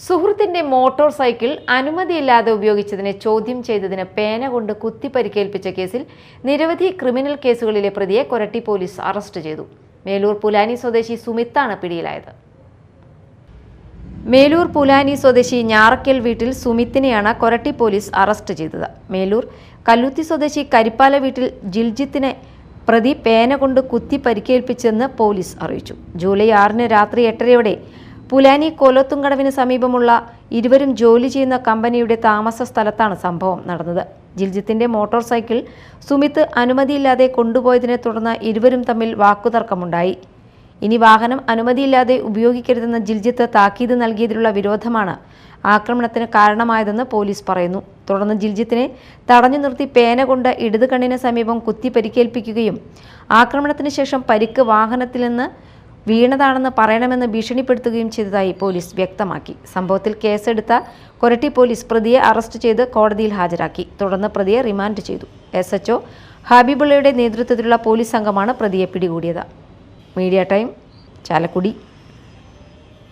സുഹൃത്തിന്റെ motor cycle അനുമതിയില്ലാതെ ഉപയോഗിച്ചതിനെ ചോദ്യം ചെയ്തതിന് പേന കൊണ്ട് കുത്തി പരിക്കേൽപ്പിച്ച കേസിൽ നിരവധി ക്രിമിനൽ കേസുകളിലെ പ്രതിയെ കൊരട്ടി പോലീസ് അറസ്റ്റ് ചെയ്തു. മേലൂർ പുലാനി സ്വദേശി സുമിത്താണ് പിടിയിലായത്. മേലൂർ പുലാനി സ്വദേശി ഞാറക്കൽ വീട്ടിൽ സുമിത്തിനെയാണ് കൊരട്ടി പോലീസ് അറസ്റ്റ് ചെയ്തത്. മേലൂർ കല്ലുത്തി സ്വദേശി കരിപ്പാല വീട്ടിൽ ജിൽജിത്തിനെ പ്രതി പേന കൊണ്ട് കുത്തി പരിക്കേൽപ്പിച്ചെന്ന് പോലീസ് അറിയിച്ചു. ജൂലൈ 6 രാത്രി 8:30 പുലാനി കോലത്തുംകടവിന് സമീപമുള്ള ഇരുവരും ജോലി ചെയ്യുന്ന കമ്പനിയുടെ താമസ സ്ഥലത്താണ് സംഭവം നടന്നത്. ജിൽജിത്തിന്റെ മോട്ടോർ സൈക്കിൾ സുമിത്ത് അനുമതിയില്ലാതെ കൊണ്ടുപോയതിനെ തുടർന്ന് ഇരുവരും തമ്മിൽ വാക്കുതർക്കമുണ്ടായി. ഇനി വാഹനം അനുമതിയില്ലാതെ ഉപയോഗിക്കരുതെന്ന് ജിൽജിത്ത് താക്കീത് നൽകിയതിലുള്ള വിരോധമാണ് ആക്രമണത്തിന് കാരണമായതെന്ന് പോലീസ് പറയുന്നു. തുടർന്ന് ജിൽജിത്തിനെ തടഞ്ഞു നിർത്തി പേന കൊണ്ട് ഇടത് കണ്ണിന് സമീപം കുത്തി പരിക്കേൽപ്പിക്കുകയും ആക്രമണത്തിന് ശേഷം പരിക്ക് വാഹനത്തിൽ നിന്ന് വീണതാണെന്ന് പറയണമെന്ന് ഭീഷണിപ്പെടുത്തുകയും ചെയ്തതായി പോലീസ് വ്യക്തമാക്കി. സംഭവത്തിൽ കേസെടുത്ത കൊരട്ടി പോലീസ് പ്രതിയെ അറസ്റ്റ് ചെയ്ത് കോടതിയിൽ ഹാജരാക്കി. തുടർന്ന് പ്രതിയെ റിമാൻഡ് ചെയ്തു. SHO ഹബീബുള്ളയുടെ നേതൃത്വത്തിലുള്ള പോലീസ് സംഘമാണ് പ്രതിയെ പിടികൂടിയത്. Media time, Chalakudy.